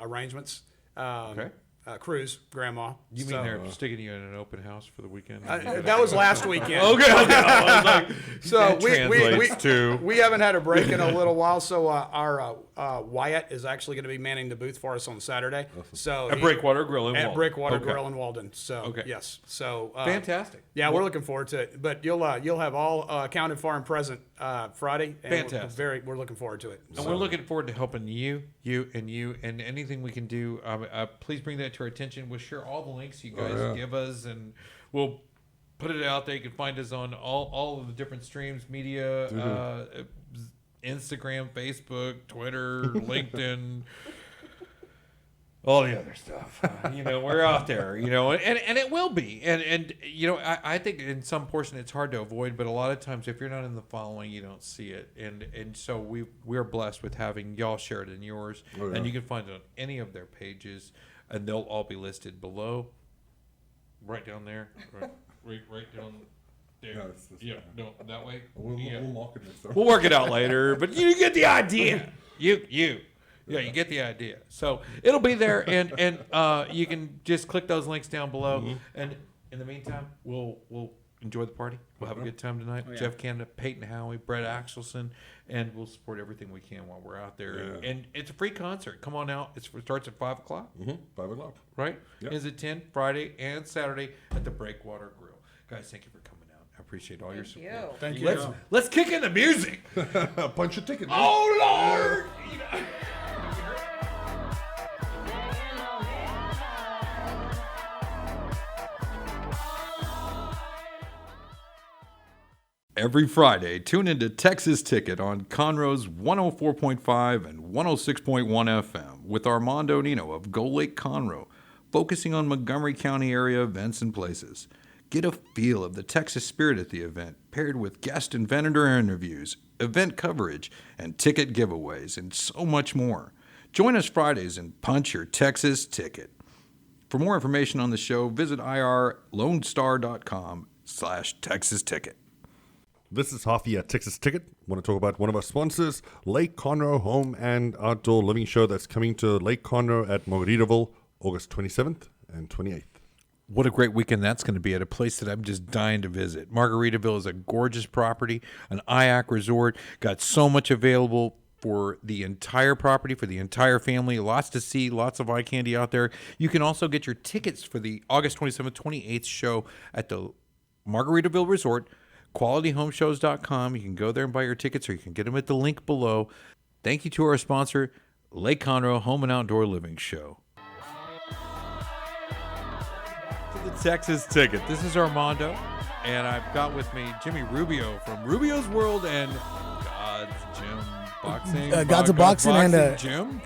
arrangements. Okay. Cruise, grandma. You mean So- they're sticking you in an open house for the weekend? that was last weekend. Okay. I was like, So that we translates to. we haven't had a break in a little while. So our Wyatt is actually going to be manning the booth for us on Saturday. So At Breakwater Grille in at Walden. Breakwater Okay. Grill in Walden. So Okay. yes. So Fantastic. Yeah, we're looking forward to it. But you'll have all accounted for and present Friday. And Fantastic. We're looking forward to it. And we're looking forward to helping you, and anything we can do. Please bring that to our attention. We'll share all the links you guys give us, and we'll put it out there. You can find us on all of the different streams, media, Instagram, Facebook, Twitter, LinkedIn. All the other stuff, we're out there, and it will be, and I think in some portion it's hard to avoid, but a lot of times if you're not in the following, you don't see it, and so we're blessed with having y'all share it in yours, and you can find it on any of their pages, and they'll all be listed below, right down there, right down there. No, it's this way. No, that way. We'll market it. So. We'll work it out later, but you get the idea. Yeah, you get the idea. So it'll be there, and you can just click those links down below. And in the meantime, we'll enjoy the party. We'll have a good time tonight. Jeff Canada, Payton, Howie, Brett Axelson, and we'll support everything we can while we're out there. Yeah. And it's a free concert. Come on out. It starts at 5 o'clock, 5 o'clock. right? Yep. Is it 10 Friday and Saturday at the Breakwater Grille. Guys, thank you for coming out. I appreciate all your support. Thank you. Let's kick in the music. Punch your ticket. Oh Lord! Every Friday, tune into Texas Ticket on Conroe's 104.5 and 106.1 FM with Armando Nino of Gold Lake Conroe, focusing on Montgomery County area events and places. Get a feel of the Texas spirit at the event, paired with guest and vendor interviews, event coverage, and ticket giveaways, and so much more. Join us Fridays and punch your Texas ticket. For more information on the show, visit irlonestar.com/Texas Ticket. This is Howie at Texas Ticket. I want to talk about one of our sponsors, Lake Conroe Home and Outdoor Living Show that's coming to Lake Conroe at Margaritaville, August 27th and 28th. what a great weekend that's going to be at a place that I'm just dying to visit. Margaritaville is a gorgeous property, an IAC resort, got so much available for the entire property, for the entire family, lots to see, lots of eye candy out there. You can also get your tickets for the August 27th, 28th show at the Margaritaville Resort, qualityhomeshows.com. You can go there and buy your tickets, or you can get them at the link below. Thank you to our sponsor, Lake Conroe Home and Outdoor Living Show. The Texas Ticket. This is Armando, and I've got with me Jimmy Rubio from Rubio's World and God's Gym Boxing. God's of Boxing and Gym.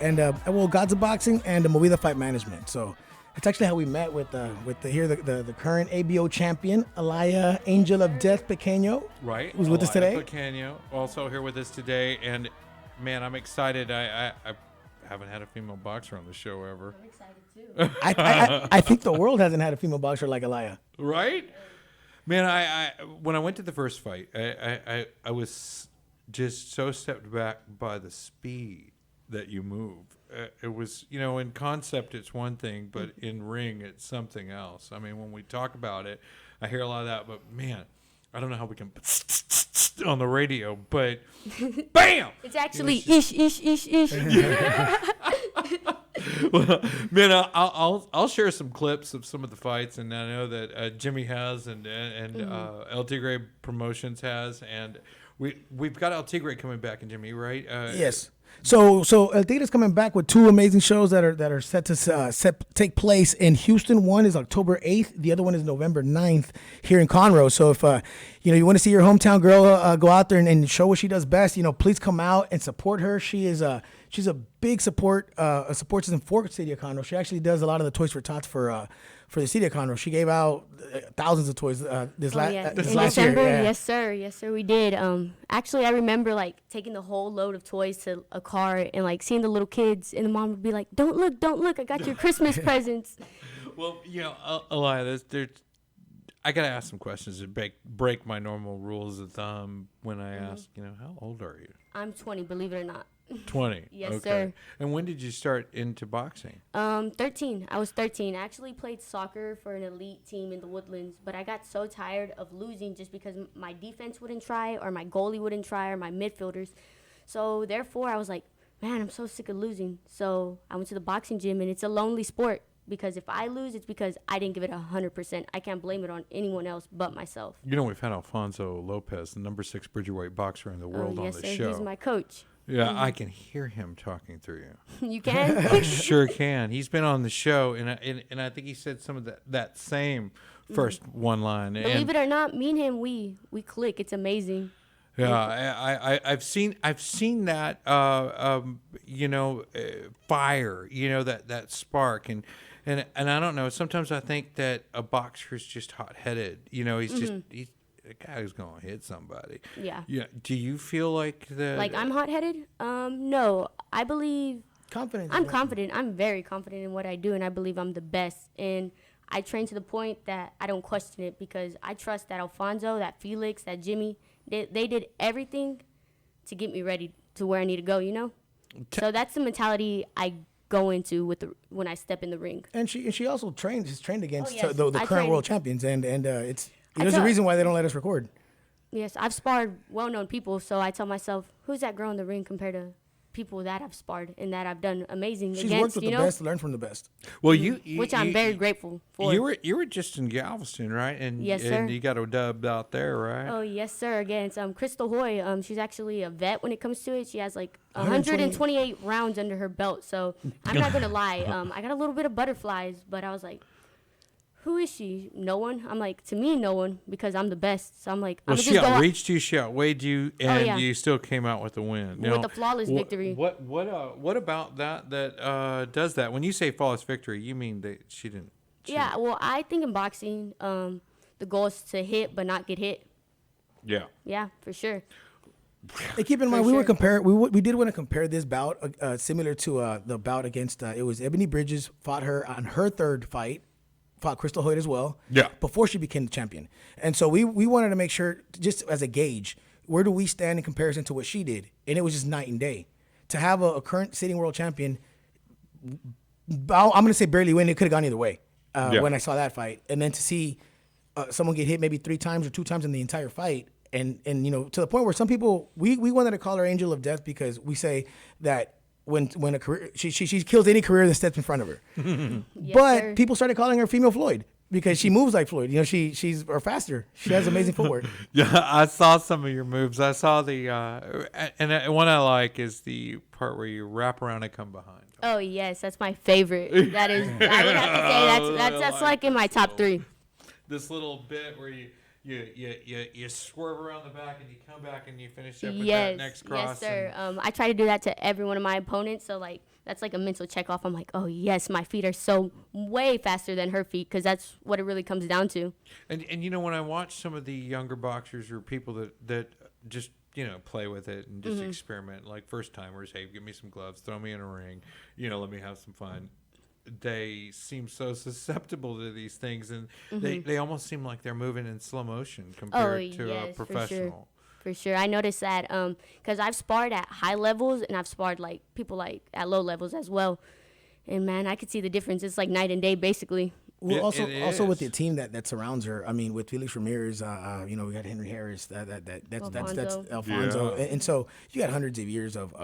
Well, God's of Boxing and Movida Fight Management. So it's actually how we met with the current ABO champion, Aliyah Angel of Death Pequeno. Right. Who's with us today. Pequeno, also here with us today, and man, I'm excited. I haven't had a female boxer on the show ever. I'm excited too. I think the world hasn't had a female boxer like Aliyah. Right? Man, I when I went to the first fight, I was just so stepped back by the speed that you move. It was, in concept it's one thing, but in ring it's something else. I mean, when we talk about it, I hear a lot of that, but man, I don't know how we can on the radio, but bam! It's actually ish. Well, man, I'll share some clips of some of the fights, and I know that Jimmy has, and El Tigre Promotions has, and we've got El Tigre coming back, and Jimmy, right? Yes. So El Tigre's coming back with two amazing shows that are set to take place in Houston. One is October 8th. The other one is November 9th here in Conroe. So if you want to see your hometown girl go out there and show what she does best, please come out and support her. She's a big supports in for City of Conroe. She actually does a lot of the Toys for Tots for the City of Conroe. She gave out thousands of toys this last year. December, Yeah. yes sir, we did. Actually, I remember taking the whole load of toys to a car and seeing the little kids, and the mom would be like, "Don't look! I got your Christmas presents." Well, Aliyah, I gotta ask some questions to break my normal rules of thumb when I ask. How old are you? I'm 20, believe it or not. 20. Yes, okay. sir. And when did you start into boxing? 13. I was 13. I actually played soccer for an elite team in the Woodlands, but I got so tired of losing just because my defense wouldn't try, or my goalie wouldn't try, or my midfielders. So therefore, I was like, man, I'm so sick of losing. So I went to the boxing gym, and it's a lonely sport, because if I lose, it's because I didn't give it 100%. I can't blame it on anyone else but myself. We've had Alfonso Lopez, the number 6 Bridgerweight boxer in the world, on yes, the sir. show. He's my coach. Yeah, I can hear him talking through you. You can? I sure can. He's been on the show, and I think he said some of that same first one line. Believe it or not, me and him, we click. It's amazing. Yeah, I've seen that fire, that spark, and I don't know. Sometimes I think that a boxer is just hot-headed. He's a guy who's gonna hit somebody. Yeah. Yeah. Do you feel like that? Like I'm hot-headed? No, I believe. Confidence. I'm confident. I'm very confident in what I do, and I believe I'm the best. And I train to the point that I don't question it, because I trust that Alfonso, that Felix, that Jimmy, they did everything to get me ready to where I need to go. So that's the mentality I go into when I step in the ring. And she also trained against yes. the I current trained. world champions, and there's a reason why they don't let us record. Yes, I've sparred well-known people, so I tell myself, who's that girl in the ring compared to people that I've sparred and that I've done amazing She's against, worked with the best, learned from the best. Well, which I'm very grateful for. You were just in Galveston, right? And Yes, sir. And you got a dub out there, right? Oh, yes, sir. Against Crystal Hoy. She's actually a vet when it comes to it. She has 128 rounds under her belt. So I'm not going to lie. I got a little bit of butterflies, but I was like, who is she? No one. I'm like, to me, no one, because I'm the best. So I'm like, Well, I'm she outreached you, she outweighed you, and yeah. you still came out with the win. With a flawless victory. What about that does that? When you say flawless victory, you mean that she didn't cheat? Yeah, well, I think in boxing, the goal is to hit but not get hit. Yeah. Yeah, for sure. Hey, keep in mind, sure. we did want to compare this bout similar to the bout against it was Ebony Bridges fought her on her third fight. Fought Crystal Hoyt as well. Yeah. Before she became the champion. And so we wanted to make sure, just as a gauge, where do we stand in comparison to what she did? And it was just night and day. To have a current sitting world champion, I'm going to say barely win. It could have gone either way. when I saw that fight, and then to see someone get hit maybe 3 times or 2 times in the entire fight, and you know, to the point where some people we wanted to call her Angel of Death because we say that when a career she kills any career that steps in front of her. But sir. people started calling her Female Floyd because she moves like Floyd. You know, she's or faster. She has amazing footwork. Yeah, I saw some of your moves. I saw the and one I like is the part where you wrap around and come behind. Oh yes, that's my favorite. That is, I would have to say that's like in my top 3. This little bit where you swerve around the back and you come back and you finish up with that Yes, next cross. yes, sir. I try to do that to every one of my opponents. So like that's like a mental check off. I'm like, oh yes, my feet are so way faster than her feet because that's what it really comes down to. And you know, when I watch some of the younger boxers or people that just, you know, play with it and just experiment, like first timers, hey, give me some gloves, throw me in a ring, you know, let me have some fun. They seem so susceptible to these things, and they almost seem like they're moving in slow motion compared to a professional. For sure. I noticed that because I've sparred at high levels and I've sparred like people like at low levels as well. And man, I could see the difference. It's like night and day basically. Well, It also with is. the team that surrounds her. I mean, with Felix Ramirez, you know, we got Henry Harris. That's Alfonso, and so you got hundreds of years of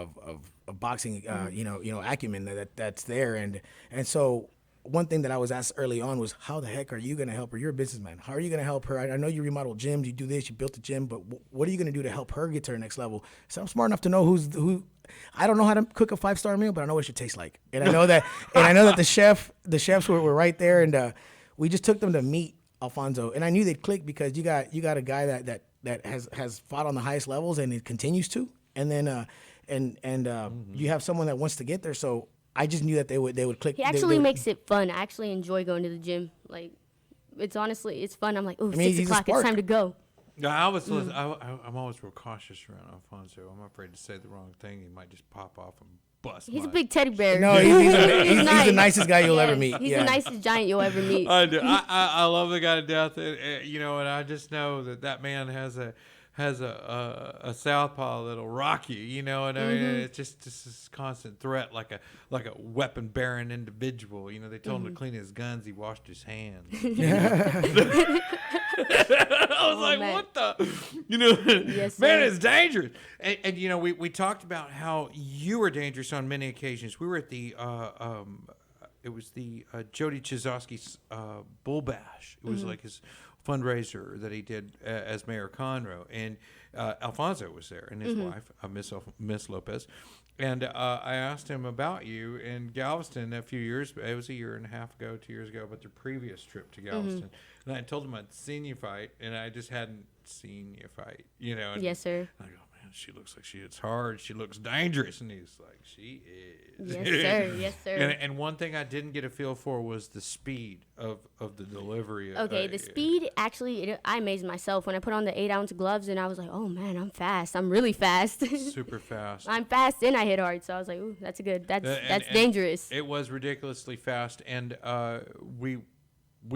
boxing, you know, acumen that's there, and so one thing that I was asked early on was, how the heck are you going to help her? You're a businessman. How are you going to help her? I know you remodel gyms, you do this, you built a gym, but what are you going to do to help her get to her next level? So I'm smart enough to know who. I don't know how to cook a 5-star meal, but I know what it should taste like. And I know that the chefs were right there, and we just took them to meet Alfonso. And I knew they'd click because you got a guy that has fought on the highest levels and it continues to. And then you have someone that wants to get there. So I just knew that they would click. He actually makes it fun. I actually enjoy going to the gym. Like it's fun. I'm like, oh, 6 o'clock, it's time to go. Yeah, I'm always real cautious around Alfonso. I'm afraid to say the wrong thing. He might just pop off and bust. He's a big teddy bear. No, he's nice. the nicest guy you'll ever meet. He's the nicest giant you'll ever meet. I do. I love the guy to death. You know, and I just know that man has a southpaw that'll rock you. You know, and I mean, it's just this constant threat, like a weapon bearing individual. You know, they told him to clean his guns. He washed his hands. I was like, man. what the? You know, Yes, man, sir. it's dangerous. And you know, we talked about how you were dangerous on many occasions. We were at the it was the Jody Chizowski's Bull Bash. It was like his fundraiser that he did as Mayor Conroe, and Alfonso was there and his wife, Miss Lopez. And I asked him about you in Galveston a few years. It was a year and a half ago, 2 years ago, but the previous trip to Galveston. And I told him I'd seen you fight, and I just hadn't seen you fight. You know. And Yes, sir. I go, man, she looks like she hits hard. She looks dangerous, and he's like, she is. Yes, sir. Yes, sir. And one thing I didn't get a feel for was the speed of the delivery. Okay, the speed, actually, I amazed myself when I put on the 8-ounce gloves, and I was like, oh, man, I'm fast. I'm really fast. Super fast. I'm fast, and I hit hard, so I was like, ooh, that's that's dangerous. It was ridiculously fast, and we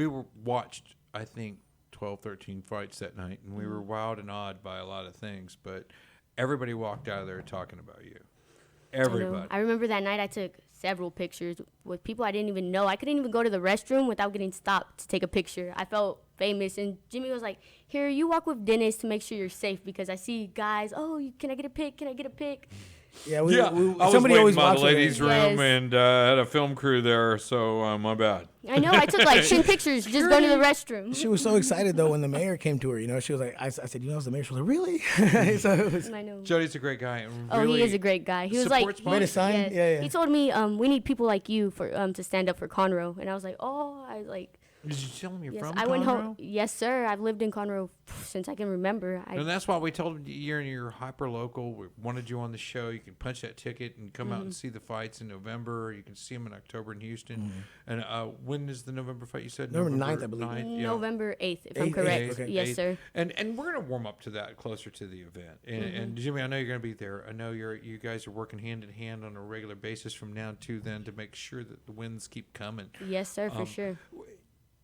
were watched, I think, 12, 13 fights that night, and we were wowed and awed by a lot of things, but everybody walked out of there talking about you. Everybody. I remember that night I took several pictures with people I didn't even know. I couldn't even go to the restroom without getting stopped to take a picture. I felt famous, and Jimmy was like, here, you walk with Dennis to make sure you're safe, because I see guys, can I get a pic? Can I get a pic? Yeah, I was somebody always waiting by walks the with ladies' her. room Yes. and had a film crew there, so my bad. I know, I took like 10 pictures just going to the restroom. She was so excited though when the mayor came to her. You know, she was like, I said, you know, it's the mayor. She was like, really? So it was, I know. Jody's a great guy. And Oh, really he is a great guy. He was like, supports Made a sign? yes. Yeah. He told me, we need people like you for to stand up for Conroe, and I was like, Did you tell him you're yes. from I went Conroe? home. Yes, sir. I've lived in Conroe since I can remember. And that's why we told him you're hyper local. We wanted you on the show. You can punch that ticket and come out and see the fights in November. You can see them in October in Houston. And when is the November fight? You said November 9th, I believe. 9th, yeah. November 8th, if I'm 8th, correct. okay. Yes, 8th. sir. And we're gonna warm up to that closer to the event. And Jimmy, I know you're gonna be there. I know you guys are working hand in hand on a regular basis from now to then to make sure that the wins keep coming. Yes, sir, for sure.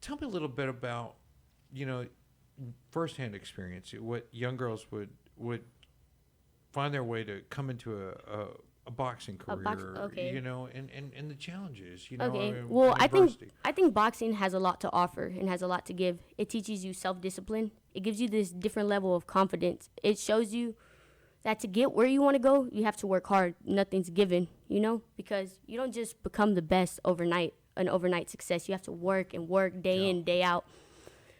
Tell me a little bit about, firsthand experience. What young girls would find their way to come into a a boxing career, okay. you know, and the challenges, you know. Okay. and Well, adversity. I think boxing has a lot to offer and has a lot to give. It teaches you self-discipline. It gives you this different level of confidence. It shows you that to get where you want to go, you have to work hard. Nothing's given, you know, because you don't just become the best overnight, an overnight success. You have to work and work day in, day out.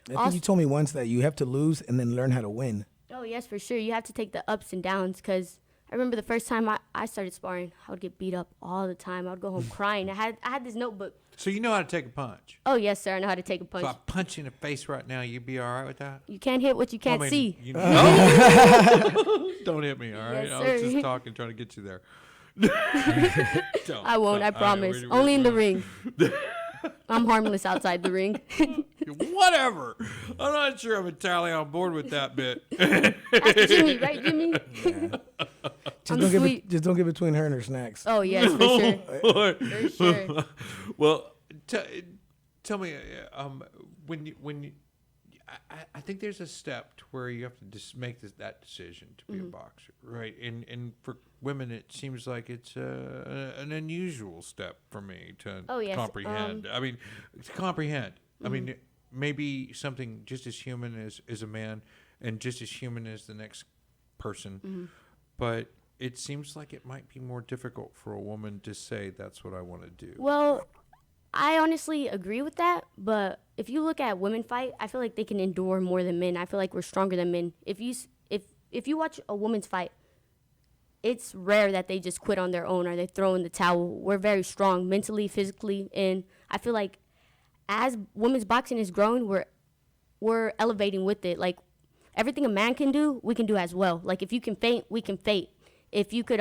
I think you told me once that you have to lose and then learn how to win. Oh, yes, for sure. You have to take the ups and downs because I remember the first time I started sparring, I would get beat up all the time. I would go home crying. I had this notebook. So you know how to take a punch. Oh, yes, sir. I know how to take a punch. So I punch you in the face right now. You be all right with that? You can't hit what you can't see. You know, don't hit me, all right? Yes, I was sir. just talking, trying to get you there. Don't, I won't, I don't. All right, promise. we're Only in the going. ring. I'm harmless outside the ring. Whatever. I'm not sure I'm entirely on board with that bit. That's Jimmy, right, Jimmy? I'm sweet. Just don't get between her and her snacks. Oh, yes, for sure. For sure. Well, tell me, when you, I think there's a step to where you have to just make that decision to be a boxer, right? And for women, it seems like it's an unusual step for me to comprehend. I mean, to comprehend. I mean, maybe something just as human as a man, and just as human as the next person, but it seems like it might be more difficult for a woman to say that's what I want to do. Well, I honestly agree with that, but if you look at women fight, I feel like they can endure more than men. I feel like we're stronger than men. If you watch a woman's fight, it's rare that they just quit on their own or they throw in the towel. We're very strong mentally, physically, and I feel like as women's boxing is growing, we're elevating with it. Like everything a man can do, we can do as well. Like if you can feint, we can feint. If you could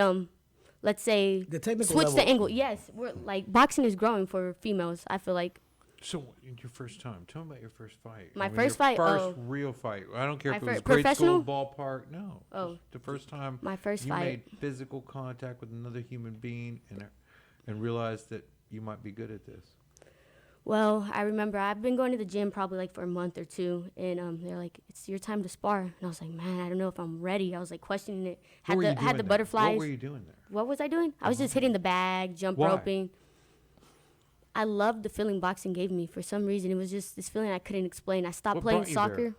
let's say The technical switch level. the angle. Yes, we're like boxing is growing for females. I feel like So, your first time, tell me about your first fight. My I mean, first your fight, First real fight. I don't care My if it was fir- grade professional? school, ballpark. No. Oh. The first time My first you fight. made physical contact with another human being and realized that you might be good at this. Well, I remember I've been going to the gym probably like for a month or two, and they're like, "It's your time to spar," and I was like, "Man, I don't know if I'm ready." I was like questioning it. What were you doing Had the there? butterflies. What were you doing there? What was I doing? I was just hitting the bag, jump Why? roping. I loved the feeling boxing gave me. For some reason, it was just this feeling I couldn't explain. I stopped What playing brought you soccer. there?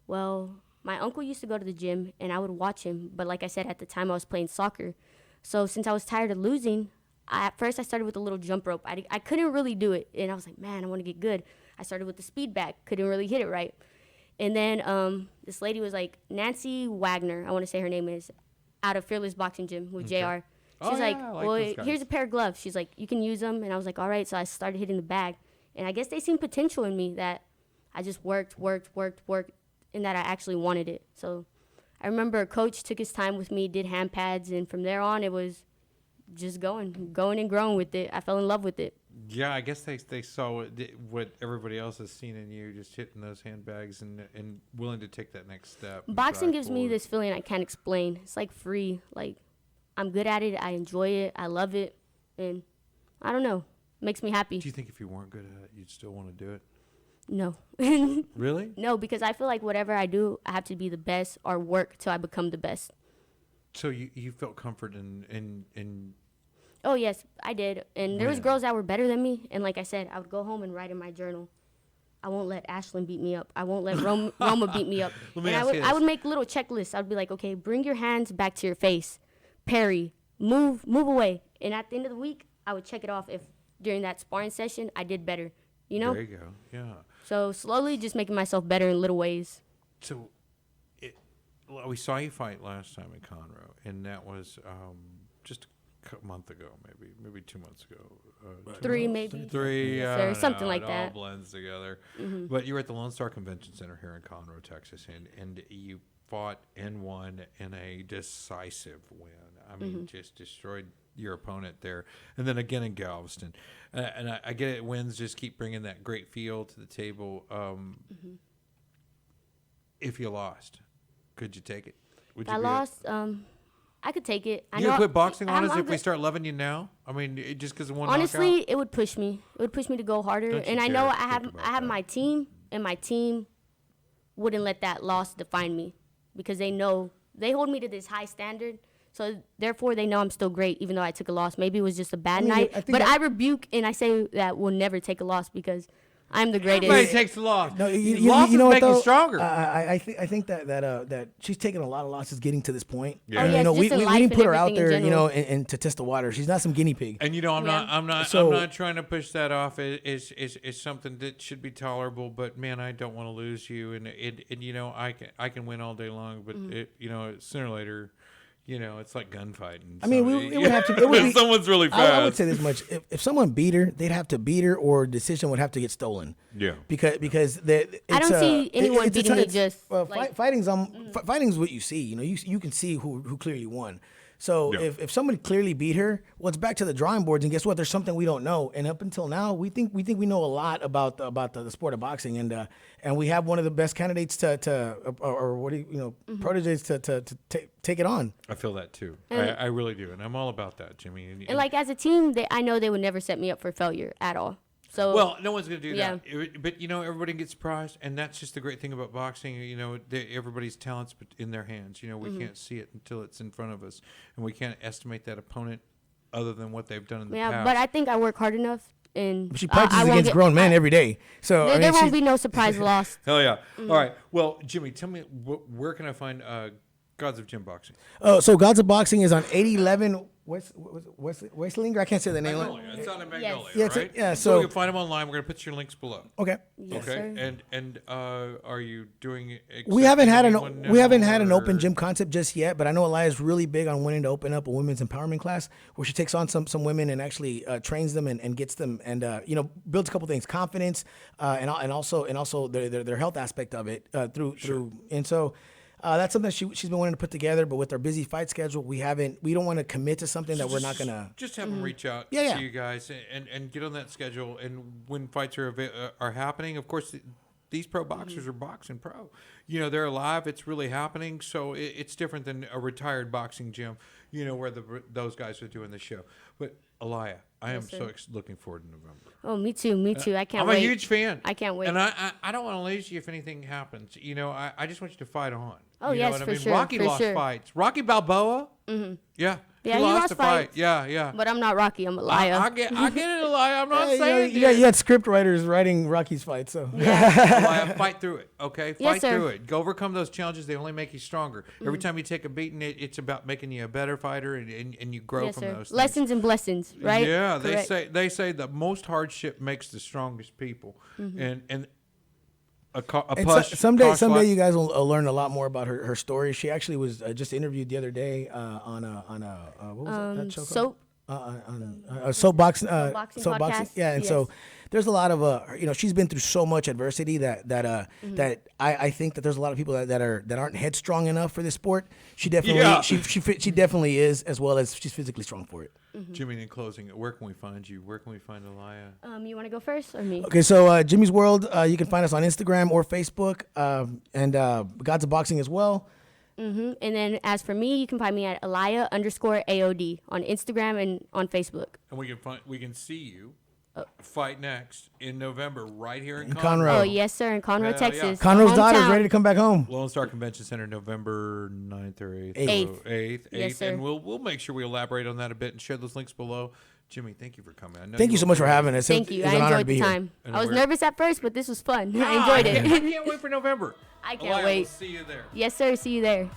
Well, my uncle used to go to the gym, and I would watch him. But like I said, at the time I was playing soccer. So since I was tired of losing, at first I started with a little jump rope. I couldn't really do it, and I was like, man, I want to get good. I started with the speed bag, couldn't really hit it right. And then this lady was like, Nancy Wagner, I want to say her name is, out of Fearless Boxing Gym with JR. Oh, She's yeah, like, I like well, those guys. here's a pair of gloves. She's like, you can use them. And I was like, all right. So I started hitting the bag. And I guess they seen potential in me that I just worked, and that I actually wanted it. So I remember a coach took his time with me, did hand pads, and from there on, it was just going and growing with it. I fell in love with it. Yeah, I guess they saw what everybody else has seen in you, just hitting those handbags and willing to take that next step. and Boxing drive gives me forward. this feeling I can't explain. It's like free. Like I'm good at it. I enjoy it. I love it. And I don't know. Makes me happy. Do you think if you weren't good at it, you'd still want to do it? No. Really? No, because I feel like whatever I do, I have to be the best or work till I become the best. So you felt comfort in Oh, yes, I did. And there was When? girls that were better than me. And like I said, I would go home and write in my journal, I won't let Ashlyn beat me up. I won't let Roma beat me up. Let me And ask you I would this. make little checklists. I would be like, okay, bring your hands back to your face. Parry. Move away. And at the end of the week, I would check it off if during that sparring session I did better. You know? There you go. Yeah. So slowly just making myself better in little ways. So, we saw you fight last time in Conroe, and that was just a month ago, maybe 2 months ago. 3 maybe. 3, Yes, I sir, don't something know, like it that. all blends together. But you were at the Lone Star Convention Center here in Conroe, Texas, and you fought and won in a decisive win. I mean, just destroyed your opponent there. And then again in Galveston. And I get it, wins just keep bringing that great feel to the table. If you lost, could you take it? Would If I be lost, I could take it. I You know quit boxing on I'm- us I'm if we good. start loving you now? I mean, just because of one Honestly, knockout? it would push me. It would push me to go harder. Don't you And I dare know think about I have that. my team, and my team wouldn't let that loss define me because they know they hold me to this high standard. So therefore, they know I'm still great, even though I took a loss. Maybe it was just a bad mean, night. I think But that- I rebuke and I say that we'll never take a loss because I'm the greatest. Everybody takes a loss. No, Losses you know what make you though? stronger. I think that she's taken a lot of losses getting to this point. Yeah. Oh, You yes, know, we just in life didn't and put her out everything in there, you know, general. and to test the water. She's not some guinea pig. And you know, I'm not So- trying to push that off. It's something that should be tolerable. But man, I don't want to lose you. And you know, I can win all day long, but you know, sooner or later, you know, it's like gunfighting. I mean, So, it would have to. It would be, someone's really fast. I would say this much: if someone beat her, they'd have to beat her, or decision would have to get stolen. Yeah. Because I don't see anyone beating me just, well, like- fighting's fighting's what you see. You know, you can see who clearly won. So Yeah. if somebody clearly beat her, well, it's back to the drawing boards. And guess what? There's something we don't know. And up until now, we think we know a lot about the sport of boxing. And we have one of the best candidates or what do you know proteges to take it on. I feel that too. And- I really do, and I'm all about that, Jimmy. And like as a team, I know they would never set me up for failure at all. So well, no one's going to do Yeah. that. But, you know, everybody gets surprised, and that's just the great thing about boxing. You know, everybody's talent's in their hands. You know, we can't see it until it's in front of us, and we can't estimate that opponent other than what they've done in the yeah, past. but I think I work hard enough, and She I practices won't against get- grown men every day. So There, I mean, there won't she's- be no surprise lost. Hell yeah. All right. Well, Jimmy, tell me, where can I find Gods of Gym Boxing? Oh, so Gods of Boxing is on 8011 Westlinger. I can't say the name. Magnolia. It's on in Magnolia, Yeah, it's right? yeah, So so- you can find them online. We're going to put your links below. Okay. Yes, Okay. sir. And are you doing? We haven't had anyone we haven't had an now, open or- gym concept just yet, but I know Aliyah's really big on wanting to open up a women's empowerment class where she takes on some women and actually trains them and gets them and you know builds a couple things, confidence and also their health aspect of it through and so. That's something she's been wanting to put together, but with our busy fight schedule, we don't want to commit to something that we're not gonna. Just have them reach out Yeah, yeah. to you guys and get on that schedule. And when fights are happening, of course, these pro boxers are boxing pro. You know, they're alive. It's really happening. So it's different than a retired boxing gym, you know, where those guys are doing the show. But Aliyah, I am sir. so looking forward to November. Oh, me too. Me too. I can't I'm wait. a huge fan. I can't wait. And I don't want to lose you if anything happens. You know, I just want you to fight on. Oh, you know yes, what I for mean? sure, Rocky for lost sure. fights. Rocky Balboa. Mm-hmm. Yeah. Yeah, he lost a fight. fights. Yeah. But I'm not Rocky. I'm Aliyah. I get it, Aliyah. I'm not Yeah, saying you got script writers writing Rocky's fight, so Aliyah, fight through it, okay? Yes, Fight sir. through it. Go overcome those challenges. They only make you stronger. Every time you take a beating, it's about making you a better fider, and you grow Yes, from sir. those things. Lessons and blessings, right? Yeah, Correct. they say the most hardship makes the strongest people, and a push. someday costs a lot- you guys will learn a lot more about her story. She actually was just interviewed the other day on a what was that show called? Soap. Soapboxing, Boxing podcast. yeah, and Yes. so there's a lot of you know, she's been through so much adversity that I think that there's a lot of people that aren't headstrong enough for this sport. She definitely Yeah. she definitely is, as well as she's physically strong for it. Jimmy, in closing, where can we find you? Where can we find Aliyah? You want to go first or me? Okay, so Jimmy's World, you can find us on Instagram or Facebook, and Gods of Boxing as well. And then as for me, you can find me at Aliyah_AOD on Instagram and on Facebook. And we can see you fight next in November right here in Conroe. Oh, yes, sir, in Conroe, Hell yeah. Texas. Conroe's daughter's Hometown. ready to come back home. Lone Star Convention Center, November 9th or 8th. Eighth. 8th. Yes, sir. And we'll make sure we elaborate on that a bit and share those links below. Jimmy, thank you for coming. I know Thank you so were much for great. having us. Thank you. It's I an honor to enjoyed be the here. time. And I was we're- nervous at first, but this was fun. I Ah, enjoyed I it. can't wait for November. I can't Aliyah, wait. We'll see you there. Yes, sir. See you there.